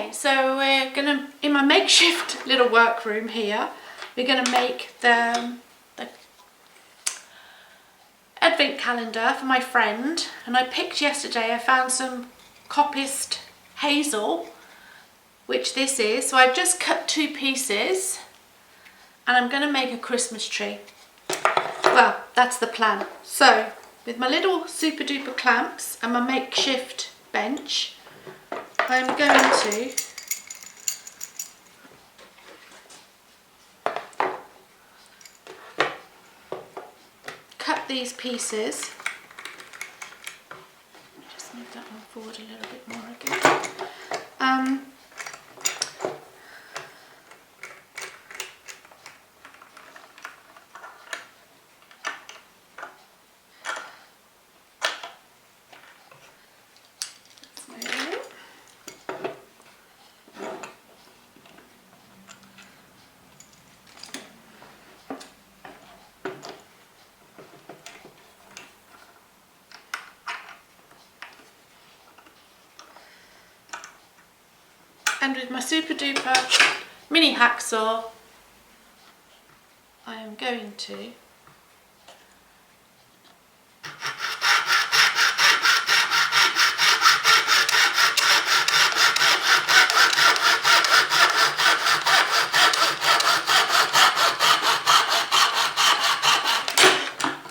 Okay, so we're gonna, in my makeshift little workroom here, we're gonna make the advent calendar for my friend. And I picked yesterday, I found some coppiced hazel, which this is. So I've just cut 2 pieces and I'm gonna make a Christmas tree. Well, that's the plan. So with my little super duper clamps and my makeshift bench, I'm going to cut these pieces. Let me just move that one forward a little bit more again. And with my super duper mini hacksaw, I am going to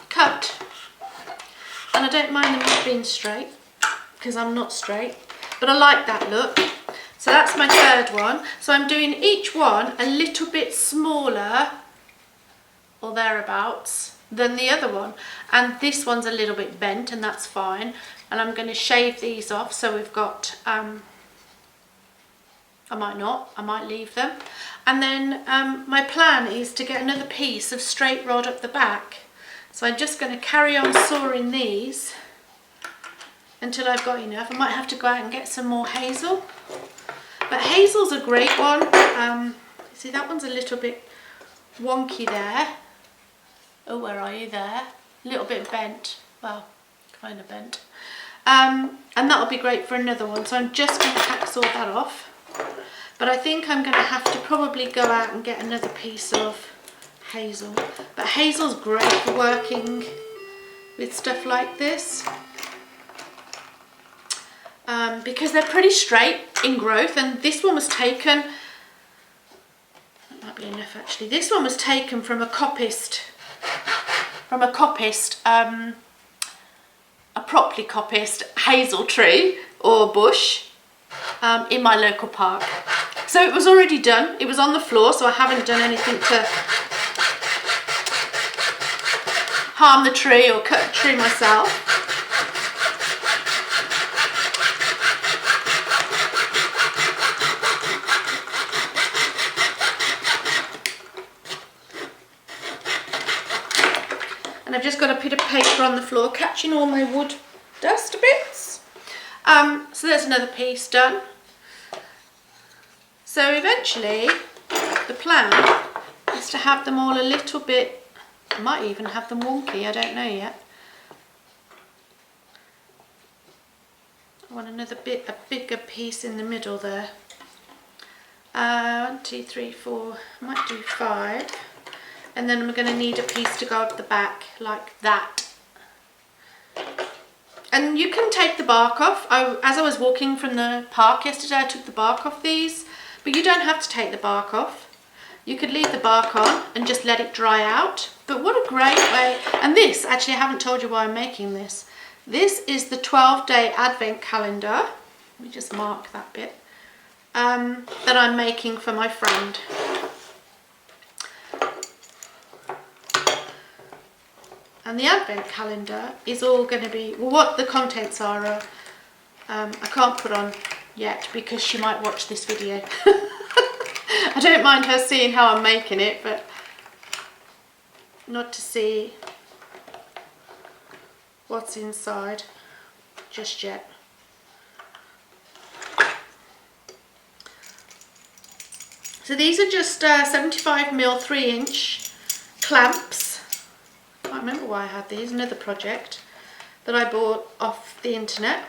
cut. And I don't mind them not being straight because I'm not straight, but I like that look. So that's my third one. So I'm doing each one a little bit smaller or thereabouts than the other one. And this one's a little bit bent and that's fine. And I'm going to shave these off. So we've got, I might not, I might leave them. And then my plan is to get another piece of straight rod up the back. So I'm just going to carry on sawing these until I've got enough. I might have to go out and get some more hazel. But hazel's a great one. See, that one's a little bit wonky there. Oh, where are you there? A little bit bent. Well, kind of bent. And that'll be great for another one. So I'm just going to hacksaw that off. But I think I'm going to have to probably go out and get another piece of hazel. But hazel's great for working with stuff like this. Because they're pretty straight in growth, and this one was taken, that might be enough actually, this one was taken from a coppiced, a properly coppiced hazel tree or bush in my local park. So it was already done, it was on the floor, so I haven't done anything to harm the tree or cut the tree myself. And I've just got a bit of paper on the floor catching all my wood dust bits. So there's another piece done. So eventually the plan is to have them all a little bit, I might even have them wonky, I don't know yet. I want another bit, a bigger piece in the middle there. 1, 2, 3, 4, I might do 5. And then I'm going to need a piece to go up the back like that. And you can take the bark off. As I was walking from the park yesterday, I took the bark off these, but you don't have to take the bark off. You could leave the bark on and just let it dry out. But what a great way. And this, actually I haven't told you why I'm making this. This is the 12-day advent calendar. Let me just mark that bit. That I'm making for my friend. And the advent calendar is all going to be, well, what the contents are, I can't put on yet because she might watch this video. I don't mind her seeing how I'm making it, but not to see what's inside just yet. So these are just 75mm 3-inch clamps. I can't remember why I had these, another project that I bought off the internet.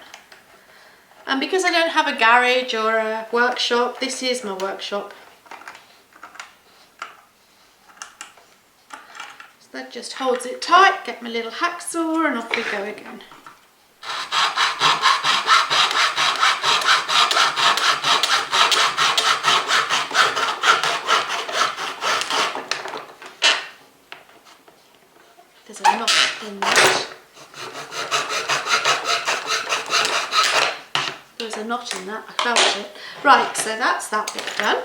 And because I don't have a garage or a workshop, this is my workshop. So that just holds it tight, get my little hacksaw and off we go again. There's a knot in that. There's a knot in that, I felt it. Right, so that's that bit done.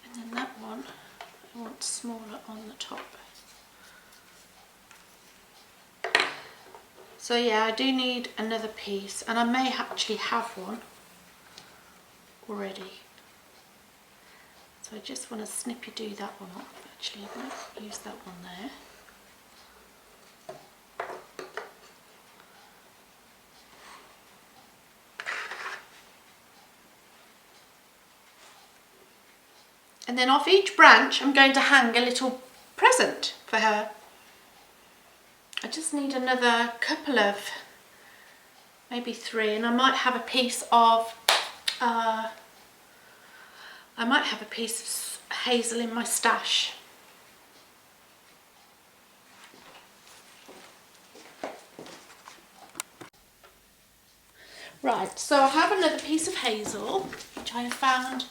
And then that one, I want smaller on the top. So yeah, I do need another piece, and I may actually have one already. So I just want to snippy do that one off. Actually, I might use that one there. And then off each branch I'm going to hang a little present for her. I just need another couple of, maybe 3, and I might have a piece of hazel in my stash. Right, so I have another piece of hazel which I have found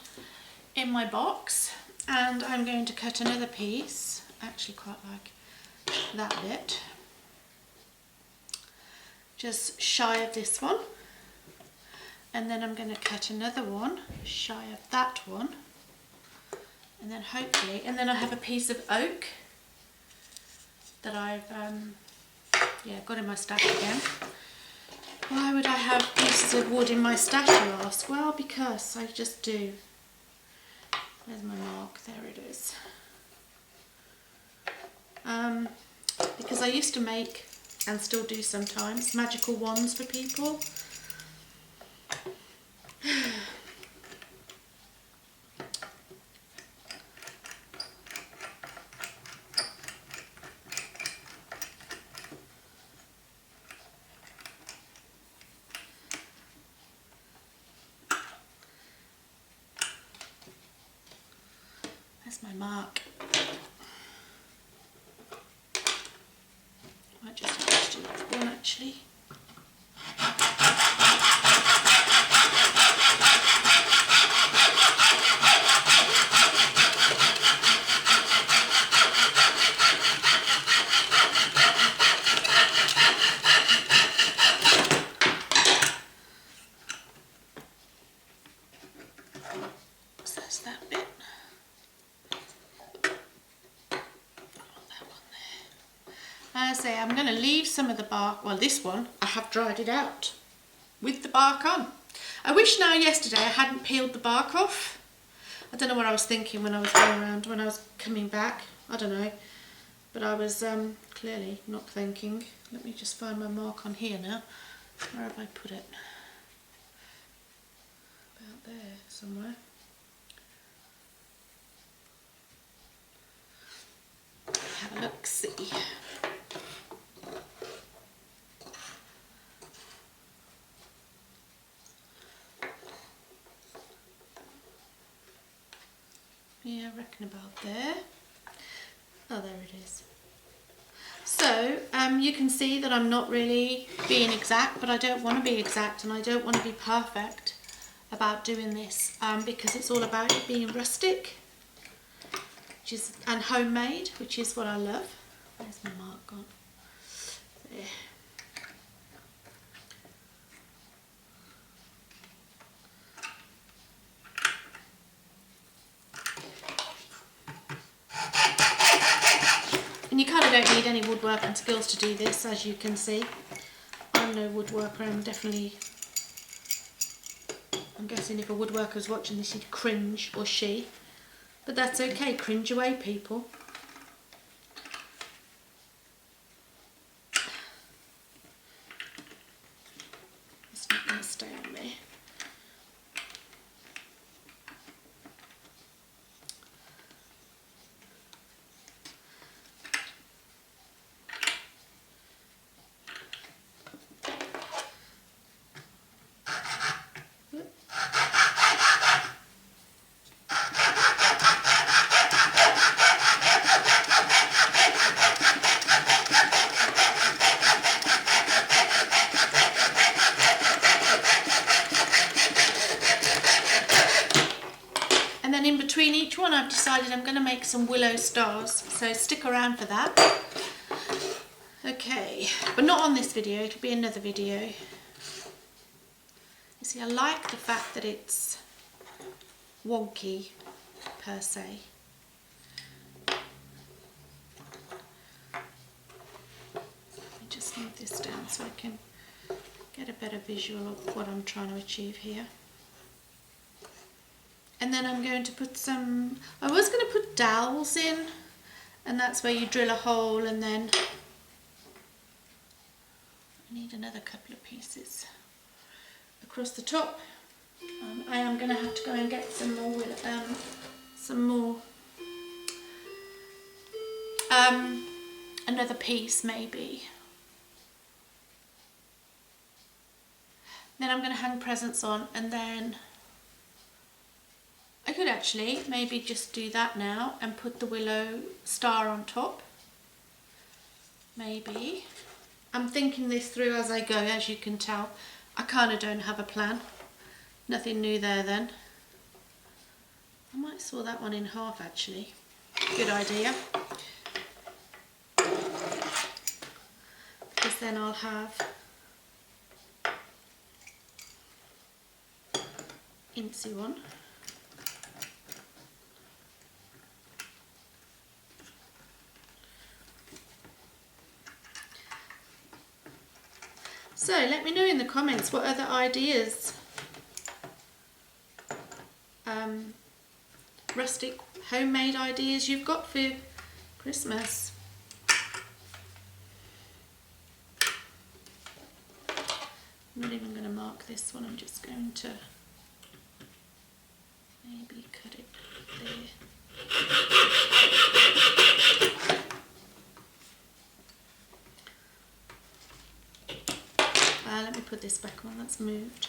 in my box, and I'm going to cut another piece, actually quite like that bit, just shy of this one, and then I'm going to cut another one shy of that one, and then hopefully, and then I have a piece of oak that I've got in my stash again. Why would I have pieces of wood in my stash, you ask? Well, because I just do. There's my mark, there it is. Because I used to make, and still do sometimes, magical wands for people. There's my mark. Might just have to do that one actually. So that's that bit. As I say, I'm going to leave some of the bark. Well, this one I have dried it out with the bark on. I wish now yesterday I hadn't peeled the bark off. I don't know what I was thinking when I was going around, when I was coming back. I don't know, but I was clearly not thinking. Let me just find my mark on here now. Where have I put it? About there somewhere. Have a look, see. Yeah, I reckon about there. Oh, there it is. So you can see that I'm not really being exact, but I don't want to be exact and I don't want to be perfect about doing this because it's all about it being rustic, and homemade, which is what I love. Where's my mark gone? There. And you kind of don't need any woodworking skills to do this, as you can see. I'm no woodworker, I'm guessing if a woodworker's watching this he'd cringe, or she. But that's okay, cringe away people. It's not going to stay on there. which one I've decided I'm going to make some willow stars, so stick around for that. Okay, but not on this video, it'll be another video. You see, I like the fact that it's wonky per se. Let me just move this down so I can get a better visual of what I'm trying to achieve here. And then I'm going to put some, I was going to put dowels in, and that's where you drill a hole and then I need another couple of pieces across the top. I am going to have to go and get some more, another piece maybe. Then I'm going to hang presents on, and then I could actually maybe just do that now and put the willow star on top. Maybe. I'm thinking this through as I go, as you can tell. I kind of don't have a plan. Nothing new there then. I might saw that one in half actually. Good idea. Because then I'll have incy one. So let me know in the comments what other ideas, rustic homemade ideas you've got for Christmas. I'm not even going to mark this one, I'm just going to maybe cut it there. Let me put this back on, that's moved.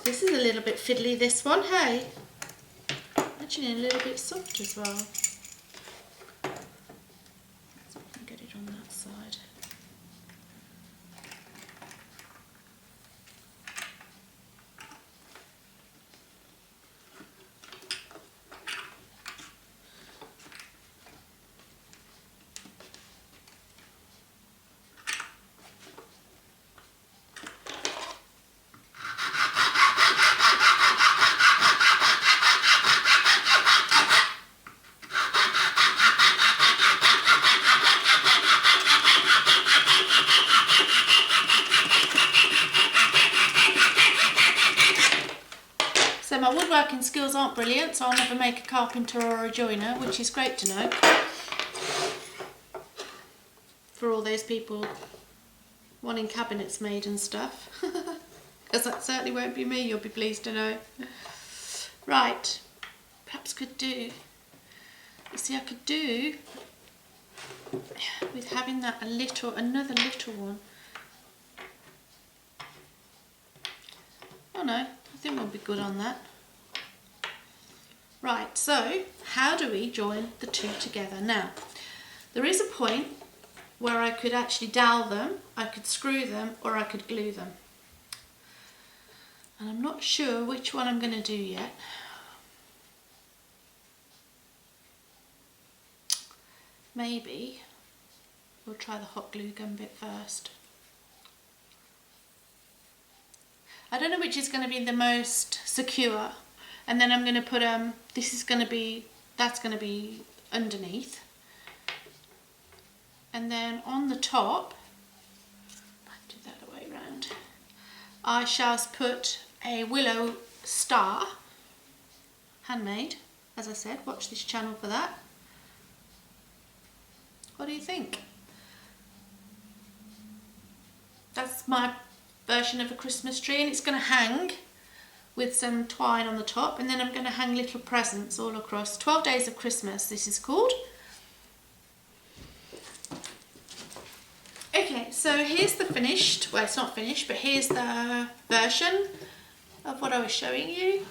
This is a little bit fiddly, this one, hey? Actually a little bit soft as well. So I can get it on that side. So my woodworking skills aren't brilliant, so I'll never make a carpenter or a joiner, which is great to know. For all those people wanting cabinets made and stuff. Because that certainly won't be me, you'll be pleased to know. Right, perhaps could do, you see I could do, with having that another little one. Oh no, I think we'll be good on that. Right, so how do we join the two together? Now, there is a point where I could actually dowel them, I could screw them, or I could glue them. And I'm not sure which one I'm going to do yet. Maybe we'll try the hot glue gun bit first. I don't know which is going to be the most secure, and then I'm going to put that's going to be underneath, and then on the top, I'll do that the way around, I shall put a willow star, handmade, as I said. Watch this channel for that. What do you think? That's my version of a Christmas tree, and it's going to hang with some twine on the top, and then I'm going to hang little presents all across. 12 Days of Christmas, this is called. Okay, so here's the finished, well it's not finished, but here's the version of what I was showing you.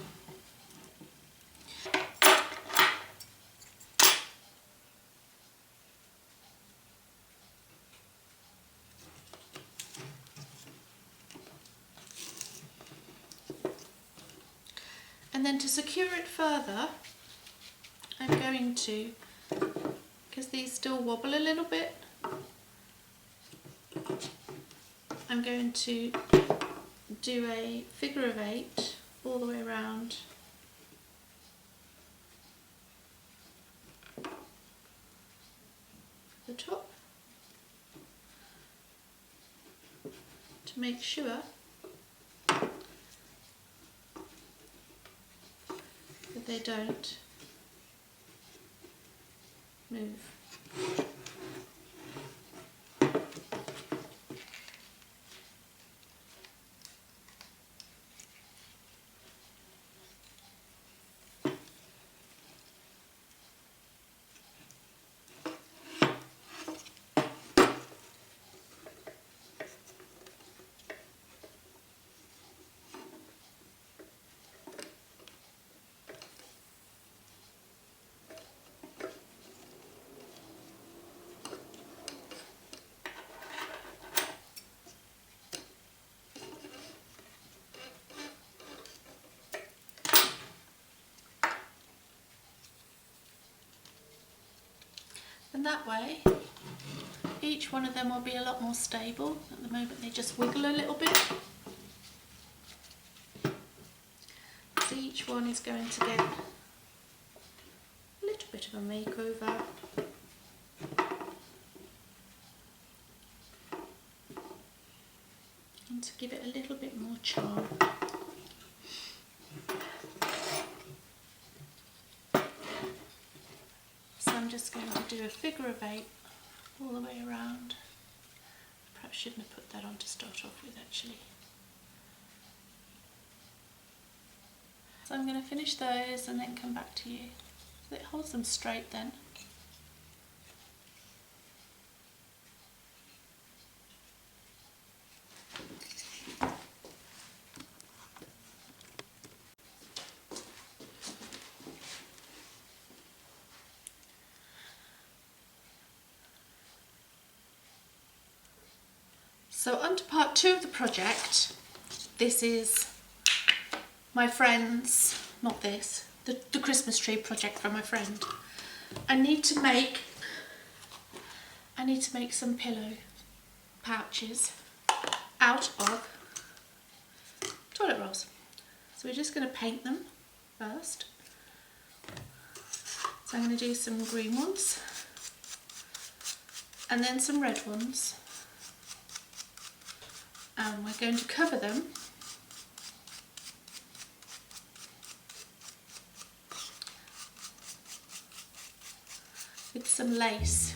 And then to secure it further, I'm going to, because these still wobble a little bit, I'm going to do a figure of 8 all the way around. The top to make sure that they don't move. And that way, each one of them will be a lot more stable. At the moment they just wiggle a little bit. So each one is going to get a little bit of a makeover. And to give it a little bit more charm. I'm just going to do a figure of 8 all the way around. Perhaps shouldn't have put that on to start off with actually. So I'm going to finish those and then come back to you. So it holds them straight then. So on to part 2 of the project. This is my friend's, not this, the Christmas tree project for my friend. I need to make some pillow pouches out of toilet rolls. So we're just going to paint them first. So I'm going to do some green ones and then some red ones. And we're going to cover them with some lace.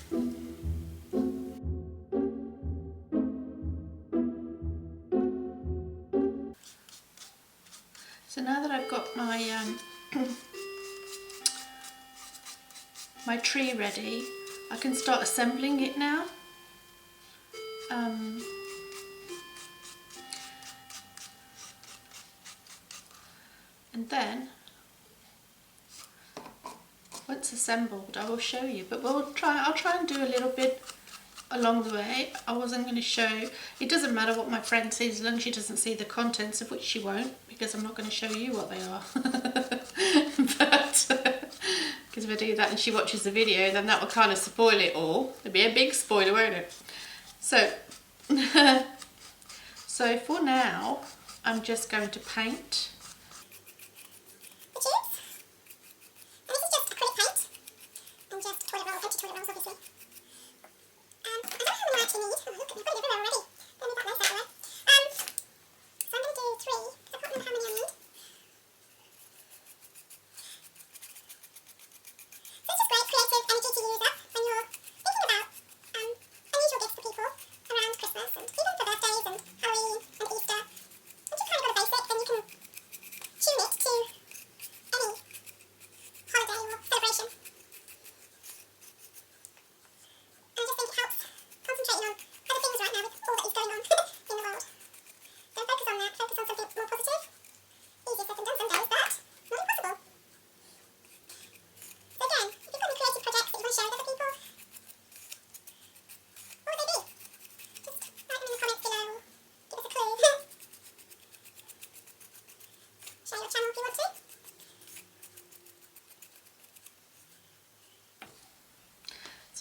So now that I've got my my tree ready, I can start assembling it now. And then, once assembled, I will show you. But I'll try and do a little bit along the way. I wasn't going to show. It doesn't matter what my friend sees as long as she doesn't see the contents, of which she won't, because I'm not going to show you what they are. But because if I do that and she watches the video, then that will kind of spoil it all. It'll be a big spoiler, won't it? So, so for now, I'm just going to paint. Unusual gifts for people around Christmas and even for birthdays and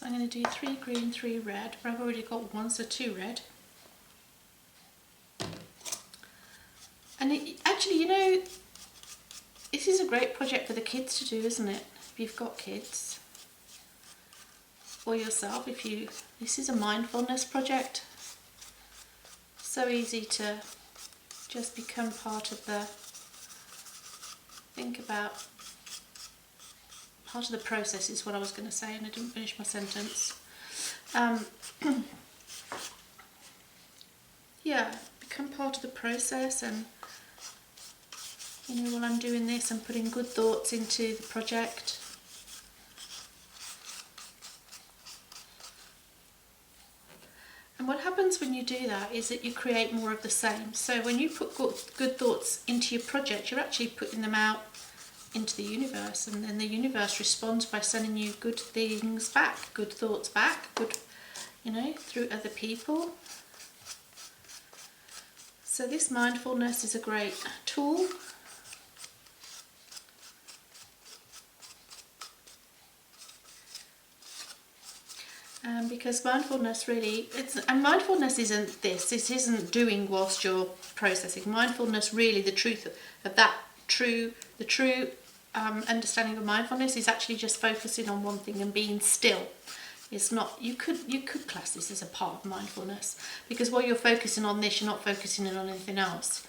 So I'm going to do 3 green, 3 red, but I've already got 1, so 2 red. And actually, you know, this is a great project for the kids to do, isn't it? If you've got kids. Or yourself, this is a mindfulness project. So easy to just become part of part of the process is what I was going to say, and I didn't finish my sentence. Yeah, become part of the process, and you know, while I'm doing this, I'm putting good thoughts into the project. And what happens when you do that is that you create more of the same. So when you put good thoughts into your project, you're actually putting them out into the universe, and then the universe responds by sending you good things back, good thoughts back, good, you know, through other people. So this mindfulness is a great tool. Because mindfulness really, mindfulness isn't this. It isn't doing whilst you're processing. Mindfulness, really, the truth of that, the true understanding of mindfulness is actually just focusing on one thing and being still. It's not. You could class this as a part of mindfulness, because while you're focusing on this, you're not focusing on anything else.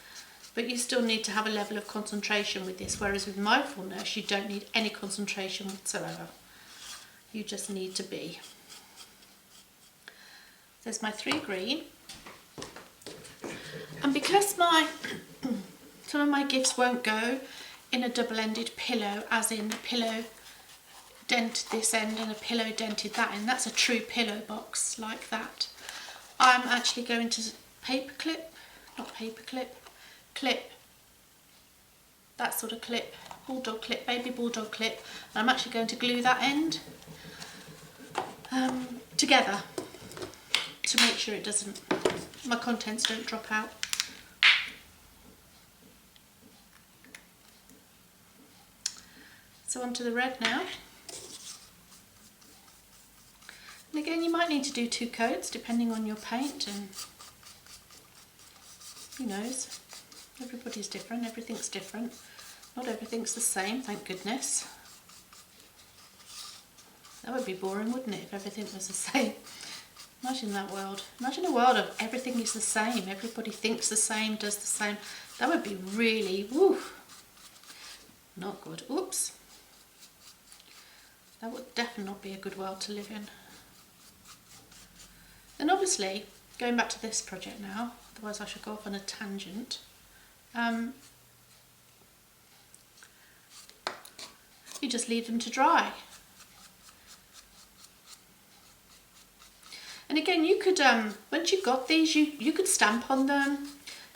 But you still need to have a level of concentration with this. Whereas with mindfulness, you don't need any concentration whatsoever. You just need to be. There's my 3 green, and because some of my gifts won't go in a double-ended pillow, as in a pillow dented this end and a pillow dented that end, that's a true pillow box like that. I'm actually going to clip that sort of clip, bulldog clip, baby bulldog clip, and I'm actually going to glue that end together, to make sure it doesn't, my contents don't drop out. So onto the red now. And again, you might need to do 2 coats depending on your paint, and who knows, everybody's different, everything's different. Not everything's the same, thank goodness. That would be boring, wouldn't it, if everything was the same? Imagine that world. Imagine a world of everything is the same, everybody thinks the same, does the same. That would be really, woo, not good. Oops. That would definitely not be a good world to live in. And obviously, going back to this project now, otherwise I should go off on a tangent. You just leave them to dry. And again, you could, once you've got these, you could stamp on them,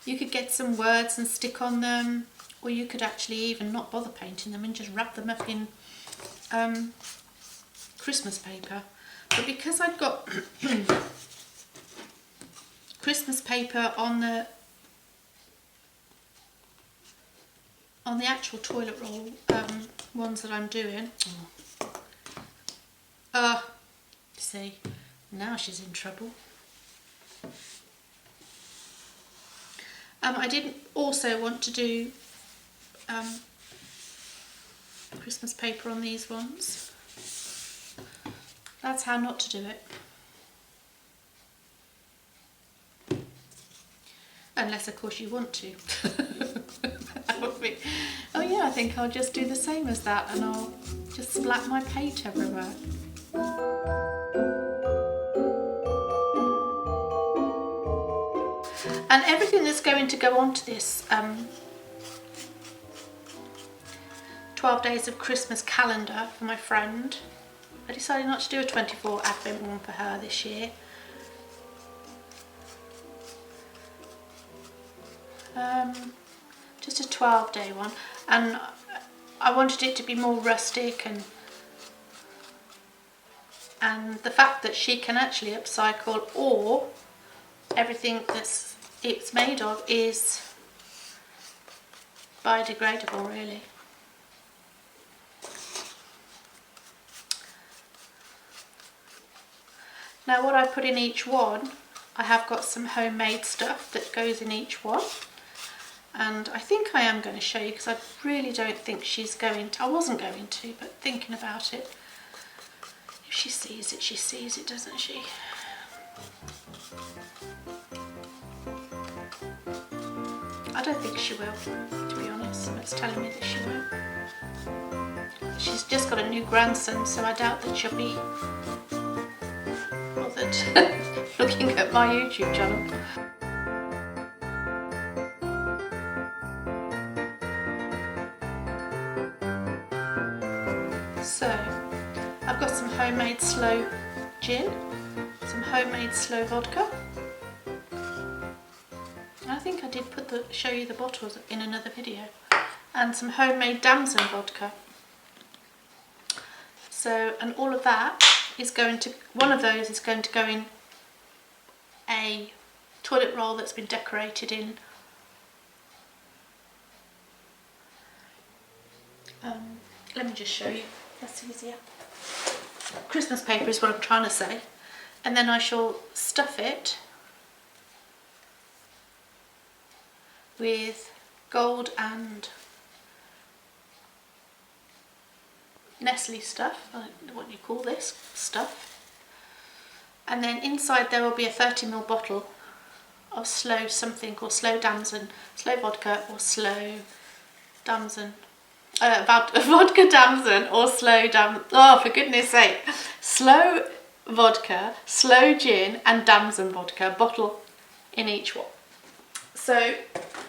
you could get some words and stick on them, or you could actually even not bother painting them and just wrap them up in Christmas paper. But because I've got Christmas paper on the actual toilet roll ones that I'm doing, see, now she's in trouble. I didn't also want to do Christmas paper on these ones. That's how not to do it. Unless, of course, you want to. That would be, oh yeah, I think I'll just do the same as that, and I'll just splat my paint everywhere. And everything that's going to go onto this 12 Days of Christmas calendar for my friend, I decided not to do a 24 Advent one for her this year. Just a 12-day one, and I wanted it to be more rustic, and the fact that she can actually upcycle, or everything that's it's made of is biodegradable, really. Now what I put in each one, I have got some homemade stuff that goes in each one. And I think I am going to show you because I really don't think she's going to, I wasn't going to, but thinking about it, if she sees it, doesn't she? I don't think she will, to be honest. It's telling me that she won't. She's just got a new grandson, so I doubt that she'll be bothered looking at my YouTube channel. So, I've got some homemade slow gin, some homemade slow vodka. I think I did show you the bottles in another video, and some homemade damson vodka. So, and all of that is going to, one of those is going to go in a toilet roll that's been decorated in let me just show you, that's easier. Christmas paper is what I'm trying to say. And then I shall stuff it with gold and Nestle stuff, I don't know what you call this stuff. And then inside there will be a 30ml bottle of slow something, or slow damson, slow vodka, or slow damson. Vodka damson or slow damson. Oh, for goodness sake. Slow vodka, slow gin and damson vodka, bottle in each one. So,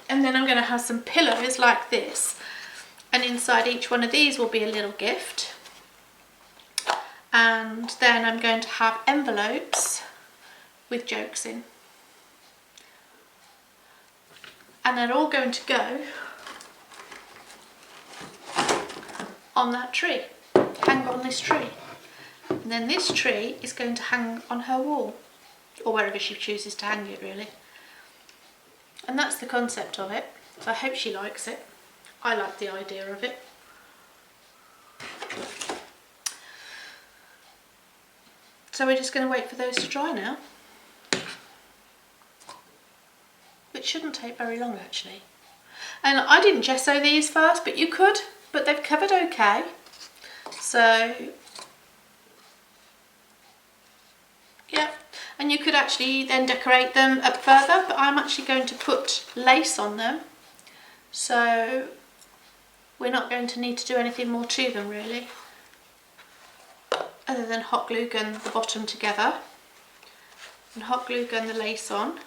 and then I'm going to have some pillows like this, and inside each one of these will be a little gift. And then I'm going to have envelopes with jokes in, and they're all going to go on that tree, hang on this tree. And then this tree is going to hang on her wall, or wherever she chooses to hang it really. And that's the concept of it, so I hope she likes it. I like the idea of it. So we're just going to wait for those to dry now, which shouldn't take very long actually. And I didn't gesso these first, but you could, but they've covered okay. So yeah, and you could actually then decorate them up further, but I'm actually going to put lace on them, so we're not going to need to do anything more to them really, other than hot glue gun the bottom together and hot glue gun the lace on,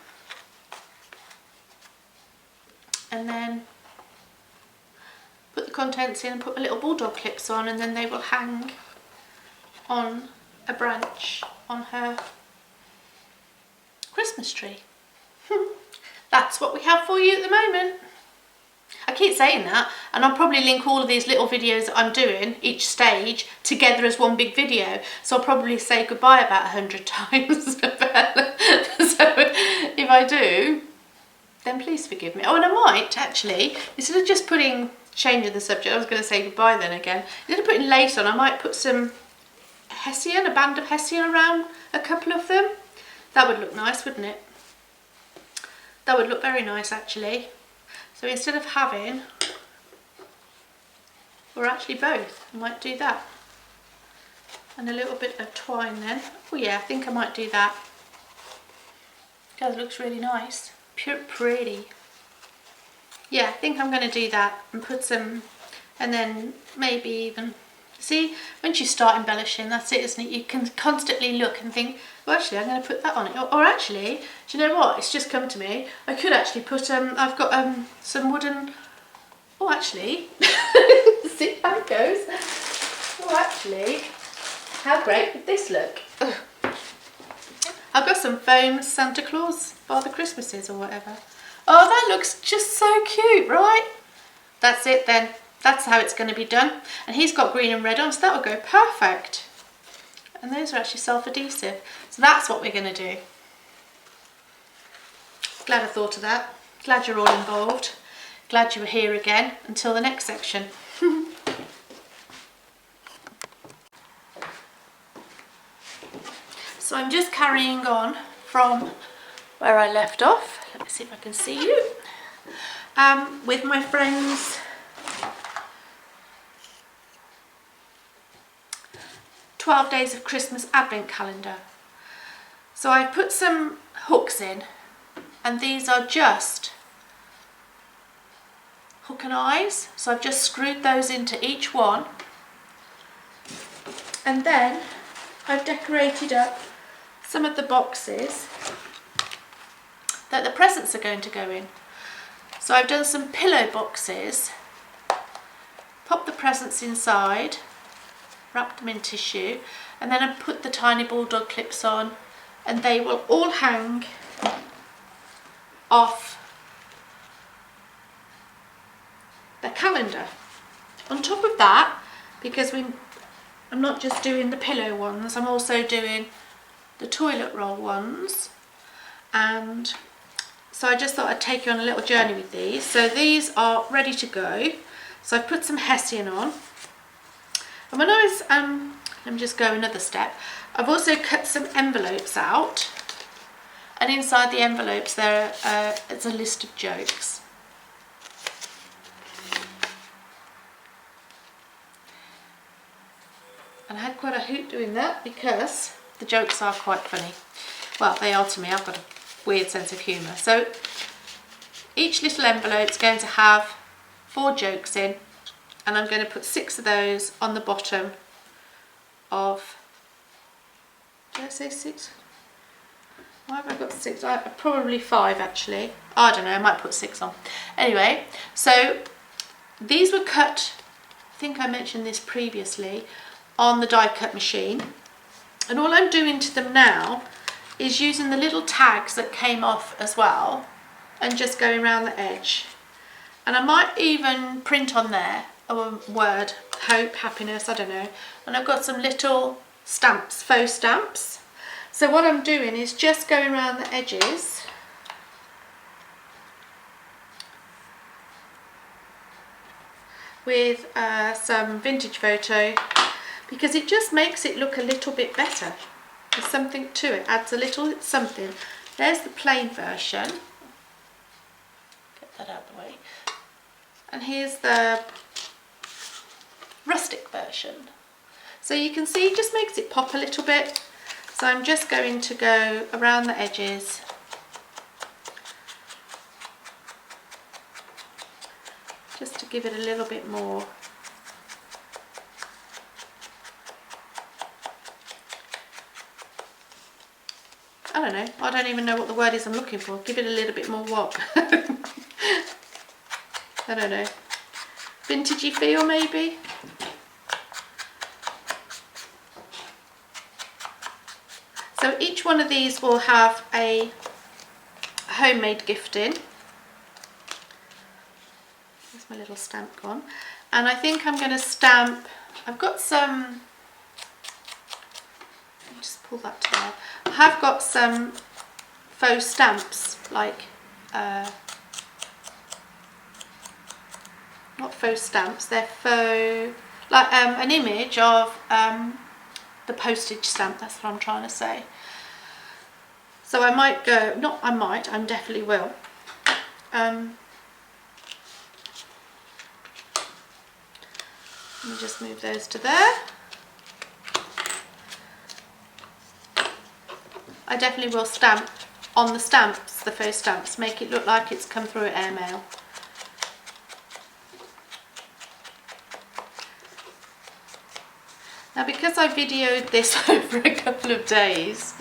and then put the contents in and put my little bulldog clips on, and then they will hang on a branch on her Christmas tree. That's what we have for you at the moment. I keep saying that, and I'll probably link all of these little videos that I'm doing, each stage, together as one big video. So I'll probably say goodbye about 100 times. So if I do, then please forgive me. Oh, and I might actually, instead of just changing the subject, I was going to say goodbye then again. Instead of putting lace on, I might put some hessian, a band of hessian around a couple of them. That would look nice, wouldn't it? That would look very nice actually. So instead of having, or actually both, I might do that. And a little bit of twine then. Oh yeah, I think I might do that. That looks really nice. Pretty. Yeah, I think I'm going to do that and put some, and then maybe even, see, once you start embellishing, that's it, isn't it? You can constantly look and think, well actually I'm going to put that on it, or actually, do you know what, it's just come to me, I could actually put, I've got some wooden, oh actually, see how it goes, oh actually, how great would this look? Ugh. I've got some foam Santa Claus, Father Christmases or whatever. Oh, that looks just so cute, right? That's it then. That's how it's going to be done. And he's got green and red on, so that will go perfect. And those are actually self-adhesive. So that's what we're going to do. Glad I thought of that. Glad you're all involved. Glad you were here again. Until the next section. So I'm just carrying on from where I left off. Let me see if I can see you. With my friend's "12 Days of Christmas Advent Calendar." So I put some hooks in, and these are just hook and eyes. So I've just screwed those into each one, and then I've decorated up some of the boxes that the presents are going to go in. So I've done some pillow boxes, popped the presents inside, wrapped them in tissue, and then I put the tiny bulldog clips on, and they will all hang off the calendar. On top of that, because I'm not just doing the pillow ones, I'm also doing the toilet roll ones, and so I just thought I'd take you on a little journey with these. So these are ready to go. So I put some hessian on, and when I was let me just go another step. I've also cut some envelopes out, and inside the envelopes there it's a list of jokes. And I had quite a hoot doing that because the jokes are quite funny. Well, they are to me. I've got a weird sense of humour. So each little envelope's going to have 4 jokes in, and I'm going to put 6 of those on the bottom of, did I say 6? Why have I got 6? Probably 5 actually. I don't know, I might put 6 on. Anyway, so these were cut, I think I mentioned this previously, on the die cut machine. And all I'm doing to them now is using the little tags that came off as well, and just going around the edge. And I might even print on there a word, hope, happiness, I don't know. And I've got some little stamps, faux stamps. So what I'm doing is just going around the edges with some vintage photo, because it just makes it look a little bit better. There's something to it, adds a little something. There's the plain version. Get that out of the way. And here's the rustic version. So you can see it just makes it pop a little bit. So I'm just going to go around the edges. Just to give it a little bit more. I don't know, I don't even know what the word is I'm looking for. Give it a little bit more what? I don't know. Vintagey feel maybe? So each one of these will have a homemade gift in. There's my little stamp gone. And I think I'm going to stamp, I've got some, let me just pull that to there. I have got some faux stamps, like, not faux stamps, they're faux, like an image of the postage stamp, that's what I'm trying to say. So I might go, not I might, I definitely will. Let me just move those to there. I definitely will stamp on the stamps, the faux stamps, make it look like it's come through airmail. Now because I videoed this over a couple of days,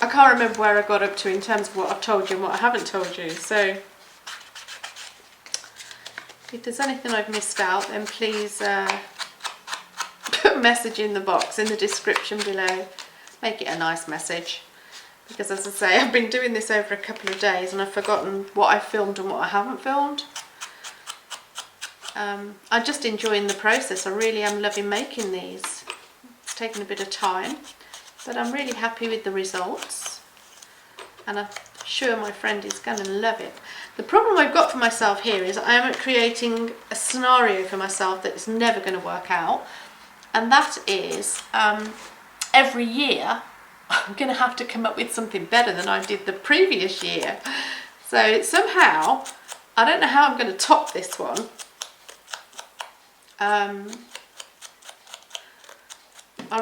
I can't remember where I got up to in terms of what I've told you and what I haven't told you. So if there's anything I've missed out, then please put a message in the box, in the description below. Make it a nice message, because as I say, I've been doing this over a couple of days and I've forgotten what I filmed and what I haven't filmed. I'm just enjoying the process. I really am loving making these. It's taken a bit of time, but I'm really happy with the results, and I'm sure my friend is going to love it. The problem I've got for myself here is I am creating a scenario for myself that is never going to work out, and that is every year I'm going to have to come up with something better than I did the previous year. So somehow, I don't know how I'm going to top this one. I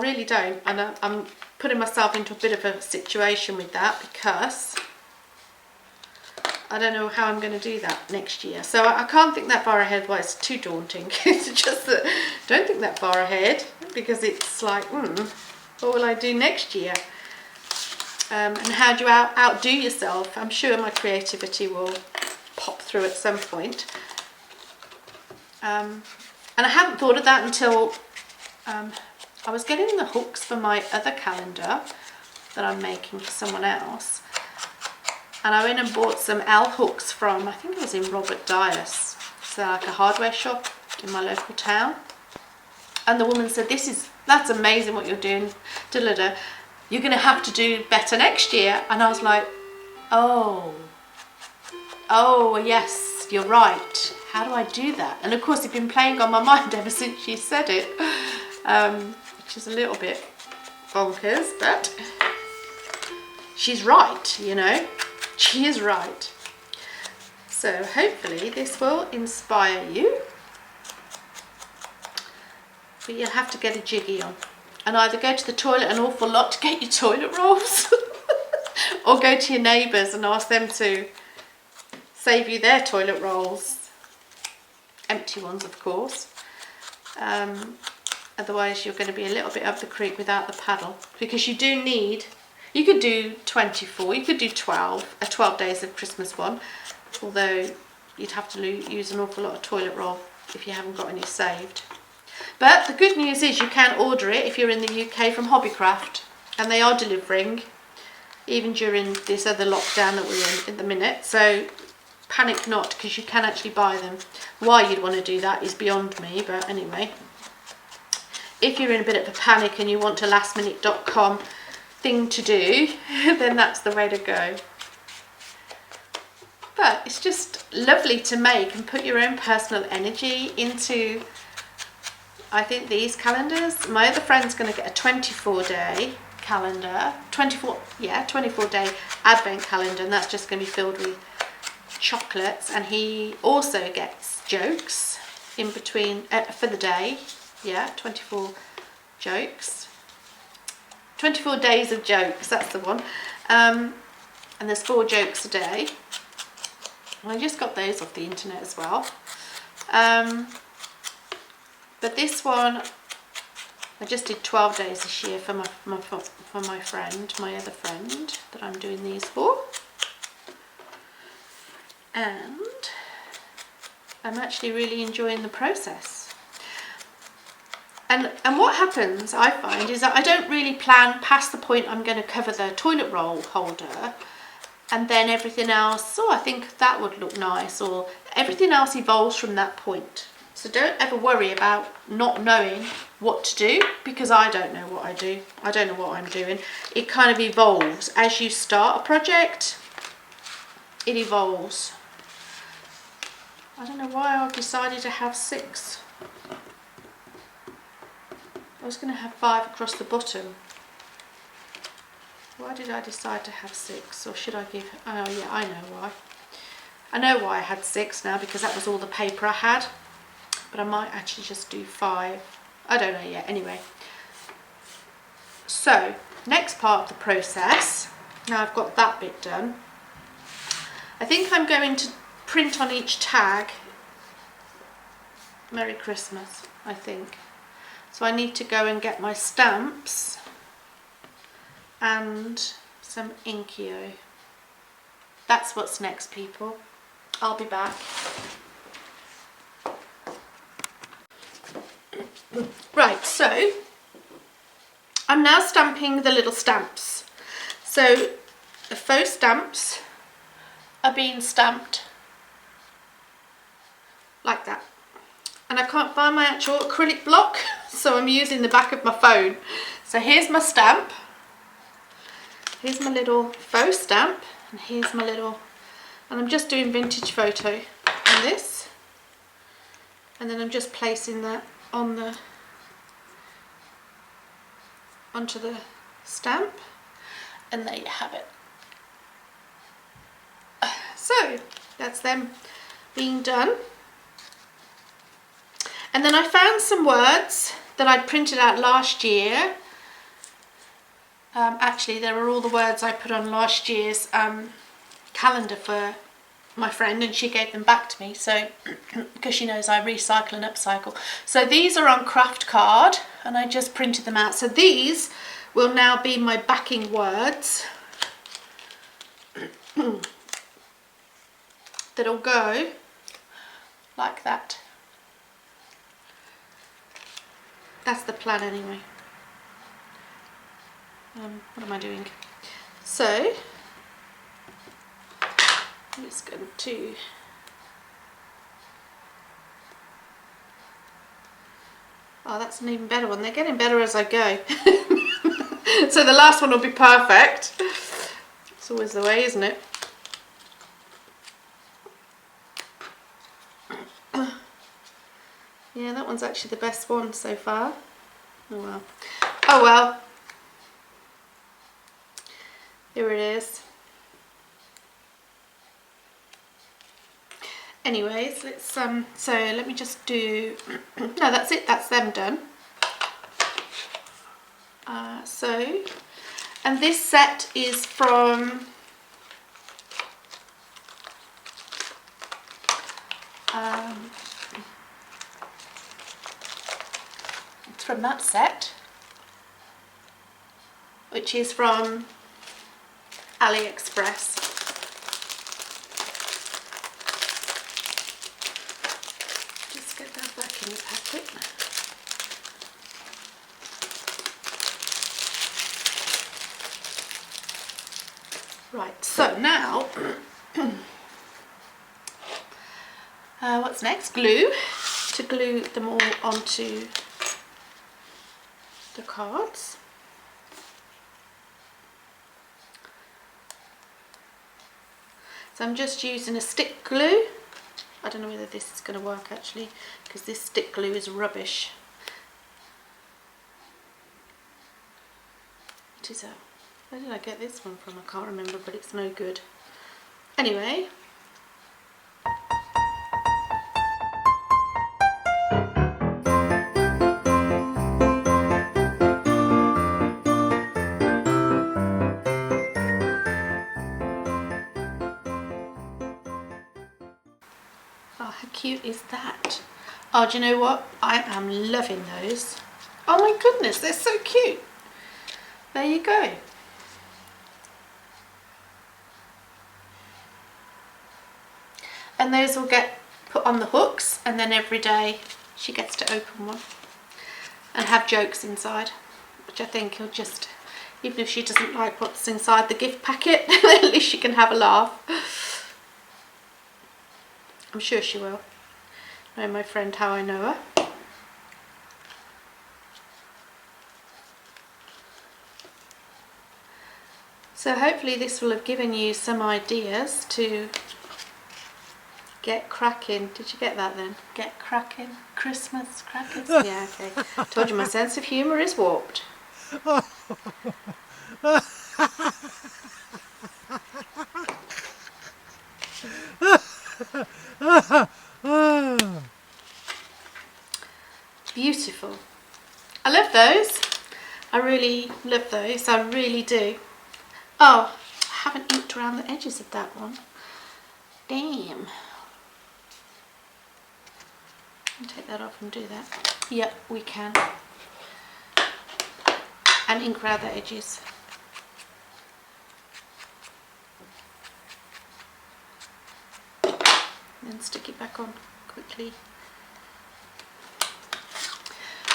really don't, and I'm putting myself into a bit of a situation with that because I don't know how I'm going to do that next year. So I can't think that far ahead. Well, it's too daunting. It's just that don't think that far ahead because it's like, what will I do next year? And how do you outdo yourself? I'm sure my creativity will pop through at some point. And I hadn't thought of that until I was getting the hooks for my other calendar that I'm making for someone else. And I went and bought some L hooks from, I think it was in Robert Dyer's. It's like a hardware shop in my local town. And the woman said, that's amazing what you're doing. Da-da-da. You're going to have to do better next year. And I was like, oh, yes, you're right. How do I do that? And of course, it's been playing on my mind ever since she said it, which is a little bit bonkers, but she's right, you know. She is right. So hopefully this will inspire you. But you'll have to get a jiggy on. And either go to the toilet an awful lot to get your toilet rolls or go to your neighbours and ask them to save you their toilet rolls. Empty ones, of course. Otherwise you're going to be a little bit up the creek without the paddle. Because you do need, you could do 24, you could do 12, a 12 days of Christmas one. Although you'd have to use an awful lot of toilet roll if you haven't got any saved. But the good news is you can order it if you're in the UK from Hobbycraft, and they are delivering even during this other lockdown that we're in the minute. So panic not, because you can actually buy them. Why you'd want to do that is beyond me, but anyway. If you're in a bit of a panic and you want a lastminute.com thing to do, then that's the way to go. But it's just lovely to make and put your own personal energy into, I think, these calendars. My other friend's going to get a 24-day calendar, 24-day advent calendar, and that's just going to be filled with chocolates. And he also gets jokes in between for the day. 24 jokes, 24 days of jokes, that's the one. And there's 4 jokes a day. And I just got those off the internet as well. But this one, I just did 12 days this year for my friend, my other friend that I'm doing these for. And I'm actually really enjoying the process. And what happens, I find, is that I don't really plan past the point I'm going to cover the toilet roll holder, and then everything else, I think that would look nice, or everything else evolves from that point. So don't ever worry about not knowing what to do, because I don't know what I do. I don't know what I'm doing. It kind of evolves. As you start a project, it evolves. I don't know why I've decided to have 6. I was going to have 5 across the bottom. Why did I decide to have 6? Or should I give... Oh yeah, I know why. I know why I had 6 now, because that was all the paper I had. But I might actually just do 5. I don't know yet. Anyway. So, next part of the process. Now I've got that bit done. I think I'm going to print on each tag Merry Christmas, I think. So I need to go and get my stamps and some Inkio. That's what's next, people. I'll be back. Right, so I'm now stamping the little stamps. So the faux stamps are being stamped like that. And I can't find my actual acrylic block, so I'm using the back of my phone. So here's my stamp. Here's my little faux stamp, and here's my little, and I'm just doing vintage photo on this. And then I'm just placing that on onto the stamp. And there you have it. So that's them being done. And then I found some words that I'd printed out last year. Actually, there are all the words I put on last year's calendar for my friend, and she gave them back to me, so because she knows I recycle and upcycle. So these are on craft card, and I just printed them out. So these will now be my backing words that'll go like that. That's the plan anyway. What am I doing? So I'm just going to that's an even better one. They're getting better as I go. So the last one will be perfect. It's always the way, isn't it? Yeah, that one's actually the best one so far. Oh well. Oh well. Here it is. Anyways, let's so let me just do no, that's it, that's them done. And this set is from it's from that set, which is from AliExpress. Just get that back in the packet. Right, so now what's next? Glue, to glue them all onto the cards. So I'm just using a stick glue. I don't know whether this is going to work actually, because this stick glue is rubbish. What is that? Where did I get this one from? I can't remember, but it's no good. Anyway. Oh, how cute is that? Oh, do you know what? I am loving those. Oh my goodness, they're so cute. There you go. And those will get put on the hooks, and then every day she gets to open one and have jokes inside, which I think he'll just, even if she doesn't like what's inside the gift packet, at least she can have a laugh. I'm sure she will. Know my friend how I know her. So hopefully this will have given you some ideas to get cracking. Did you get that then? Get cracking. Christmas crackers? Yeah, okay. Told you my sense of humour is warped. Beautiful. I love those. I really love those. I really do. Oh, I haven't inked around the edges of that one. Damn. I'll take that off and do that. Yep, we can. And ink around the edges. Then stick it back on quickly.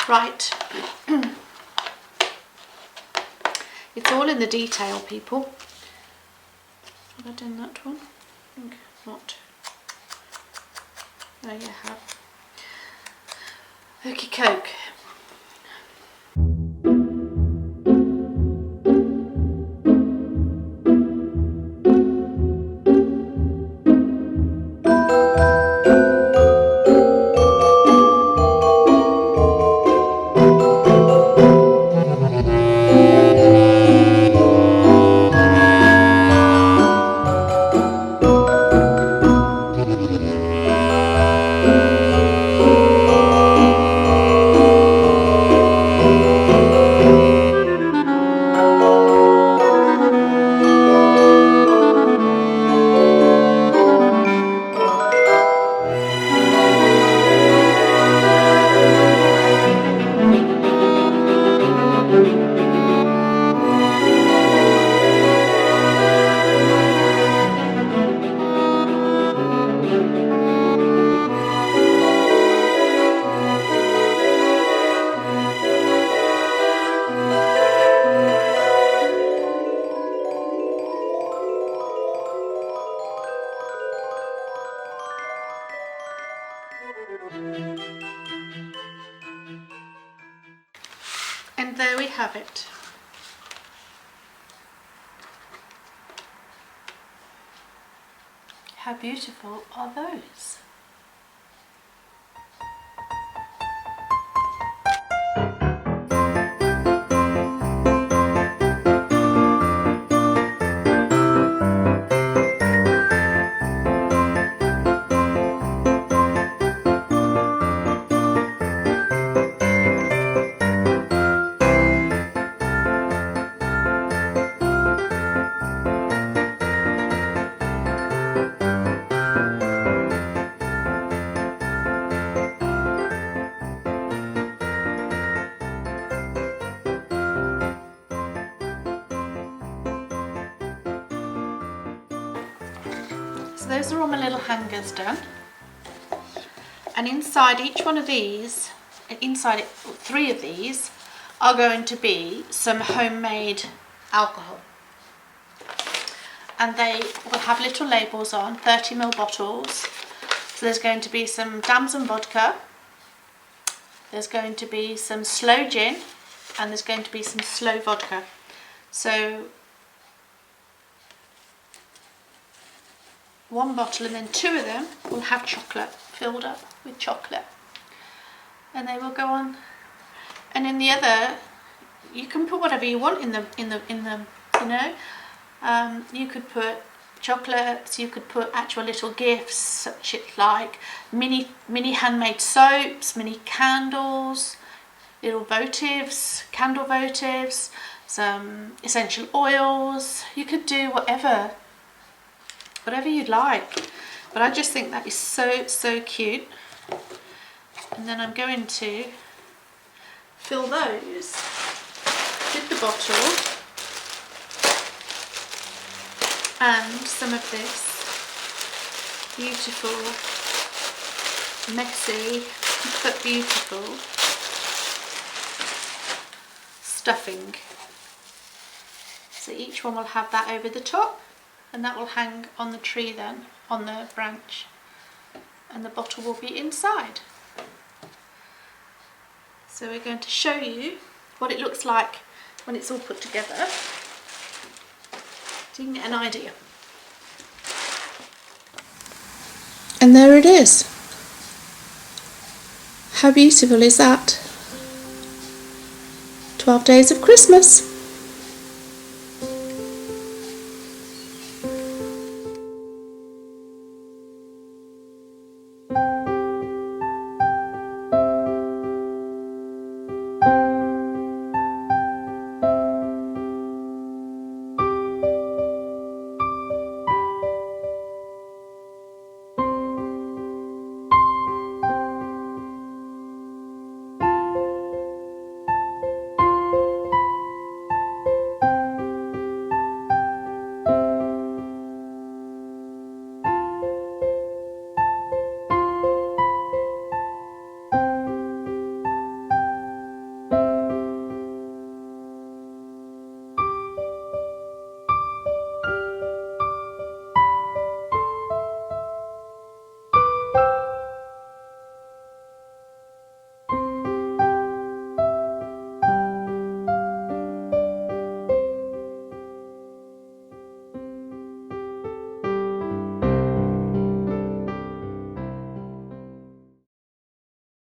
Right. It's all in the detail, people. Have I done that one? I think not. Oh, you have. Okey coke. And there we have it. How beautiful are those? So those are all my little hangers done, and inside each one of these, inside 3 of these, are going to be some homemade alcohol, and they will have little labels on, 30ml bottles. So there's going to be some damson vodka, there's going to be some sloe gin, and there's going to be some sloe vodka. So 1 bottle, and then 2 of them will have chocolate, filled up with chocolate, and they will go on. And in the other, you can put whatever you want in them. You know, you could put chocolates, you could put actual little gifts, such like mini handmade soaps, mini candles, little votives, candle votives, some essential oils. You could do whatever you'd like, but I just think that is so cute. And then I'm going to fill those with the bottle and some of this beautiful, messy but beautiful stuffing. So each one will have that over the top, and that will hang on the tree then, on the branch, and the bottle will be inside. So we're going to show you what it looks like when it's all put together, so you can get an idea. And there it is. How beautiful is that? 12 days of Christmas.